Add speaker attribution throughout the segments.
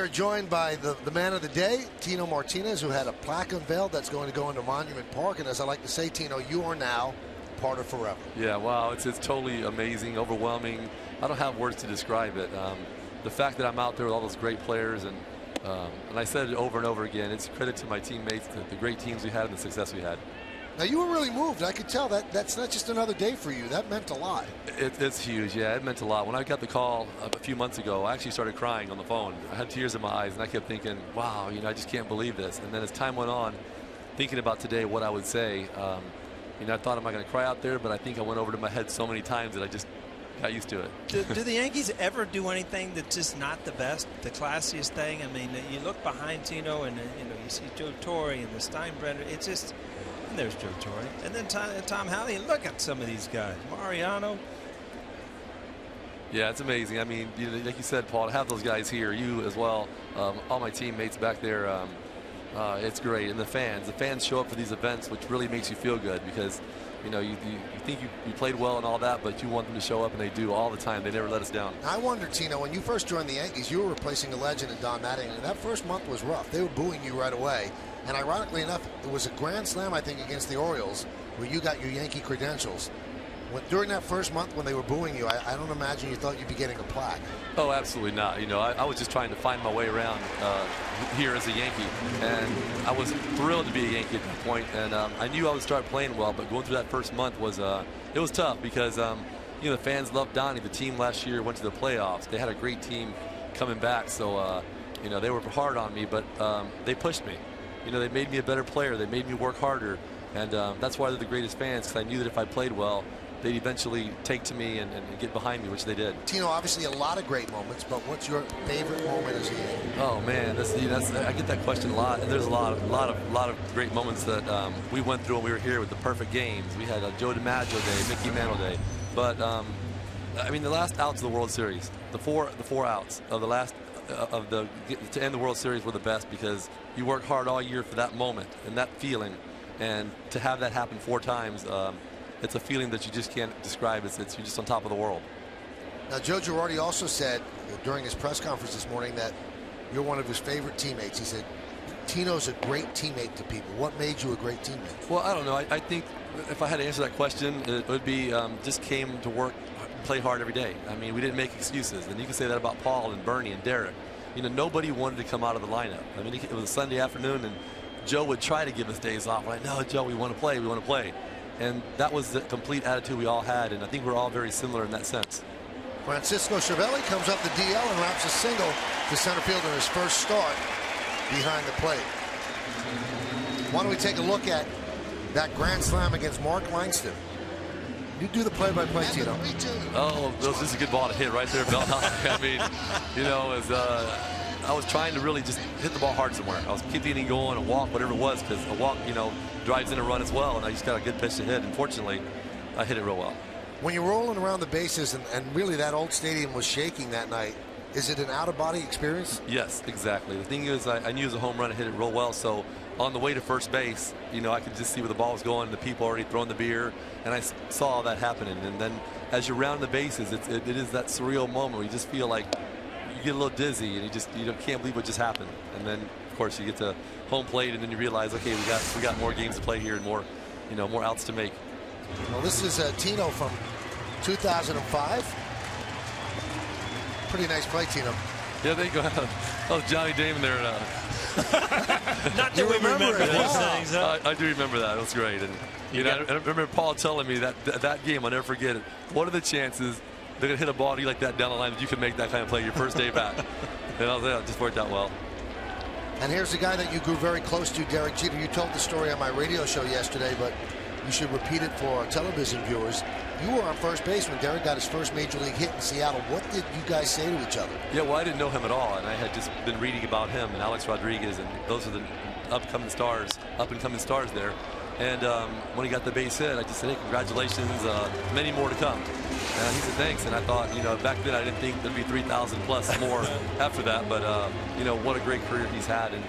Speaker 1: are joined by the man of the day, Tino Martinez, who had a plaque unveiled that's going to go into Monument Park. And as I like to say, Tino, you are now part of forever.
Speaker 2: Yeah, wow, it's totally amazing, overwhelming. I don't have words to describe it. The fact that I'm out there with all those great players, and I said it over and over again, it's credit to my teammates, the great teams we had and the success we had.
Speaker 1: Now, you were really moved. I could tell that's not just another day for you. That meant a lot.
Speaker 2: It's huge. Yeah, it meant a lot. When I got the call a few months ago, I actually started crying on the phone. I had tears in my eyes, and I kept thinking, wow, I just can't believe this. And then as time went on, thinking about today, what I would say, I thought, am I going to cry out there? But I think I went over to my head so many times that I just got used to it.
Speaker 3: Do the Yankees ever do anything that's just not the best, the classiest thing? I mean, you look behind Tino, and you see Joe Torre and the Steinbrenner. It's just. And there's Joe Torre, and then Tom Howley. Look at some of these guys, Mariano.
Speaker 2: Yeah, it's amazing. I mean, like you said, Paul, to have those guys here, you as well, all my teammates back there, it's great. And the fans show up for these events, which really makes you feel good, because you think you played well and all that, but you want them to show up, and they do all the time. They never let us down.
Speaker 1: I wonder, Tino, when you first joined the Yankees, you were replacing a legend in Don Mattingly, and that first month was rough. They were booing you right away. And ironically enough, it was a grand slam, I think, against the Orioles, where you got your Yankee credentials. During that first month when they were booing you, I don't imagine you thought you'd be getting a plaque.
Speaker 2: Oh, absolutely not. I was just trying to find my way around here as a Yankee, and I was thrilled to be a Yankee at that point. And I knew I would start playing well, but going through that first month was it was tough, because the fans loved Donnie. The team last year went to the playoffs. They had a great team coming back, so they were hard on me, but they pushed me. They made me a better player. They made me work harder, and that's why they're the greatest fans, because I knew that if I played well, they'd eventually take to me and get behind me, which they did.
Speaker 1: Tino, obviously a lot of great moments, but what's your favorite moment as a Yankee?
Speaker 2: Oh man, I get that question a lot, and there's a lot of great moments that we went through when we were here with the perfect games. We had a Joe DiMaggio day, Mickey Mantle day, but I mean, the last outs of the World Series, the four outs of the last to end the World Series were the best, because you work hard all year for that moment and that feeling, and to have that happen 4 times, it's a feeling that you just can't describe. You're just on top of the world.
Speaker 1: Now, Joe Girardi also said during his press conference this morning that you're one of his favorite teammates. He said Tino's a great teammate to people. What made you a great teammate?
Speaker 2: Well, I don't know. I think if I had to answer that question, it would be just came to work, play hard every day. I mean, we didn't make excuses, and you can say that about Paul and Bernie and Derek. Nobody wanted to come out of the lineup. I mean, it was a Sunday afternoon, and Joe would try to give us days off. Like, no, Joe, we want to play. We want to play. And that was the complete attitude we all had, and I think we're all very similar in that sense.
Speaker 1: Francisco Cervelli comes up the DL and raps a single to center field in his first start behind the plate. Why don't we take a look at that grand slam against Mark Langston? You do the play-by-play, Tino.
Speaker 2: Oh, this is a good ball to hit right there, Bell. I mean, I was trying to really just hit the ball hard somewhere. I was keeping it going, a walk, whatever it was, because a walk, drives in a run as well, and I just got a good pitch to hit. Unfortunately, I hit it real well.
Speaker 1: When you're rolling around the bases, and really that old stadium was shaking that night, is it an out-of-body experience?
Speaker 2: Yes, exactly. The thing is, I knew it was a home run and hit it real well, so on the way to first base, I could just see where the ball was going, the people already throwing the beer, and I saw all that happening. And then as you're rounding the bases, it is that surreal moment where you just feel like you get a little dizzy, and you can't believe what just happened. And then, of course, you get to home plate, and then you realize, okay, we got more games to play here and more outs to make.
Speaker 1: Well, this is Tino from 2005. Pretty nice play, Tino.
Speaker 2: Yeah, there you go. Oh, Johnny Damon there.
Speaker 3: Not that we remember these things. Huh?
Speaker 2: I do remember that. It was great. And I remember Paul telling me that game, I'll never forget it. What are the chances they're going to hit a ball to you like that down the line that you can make that kind of play your first day back? And I was like, it just worked out well.
Speaker 1: And here's the guy that you grew very close to, Derek Jeter. You told the story on my radio show yesterday, but you should repeat it for our television viewers. You were on first base when Derek got his first major league hit in Seattle. What did you guys say to each other?
Speaker 2: Yeah, well, I didn't know him at all, and I had just been reading about him and Alex Rodriguez, and those are the up-and-coming stars there. And when he got the base hit, I just said, hey, congratulations, many more to come. And he said, thanks. And I thought, back then I didn't think there'd be 3,000 plus more after that. But, what a great career he's had, and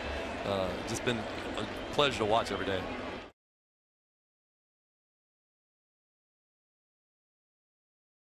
Speaker 2: just been a pleasure to watch every day.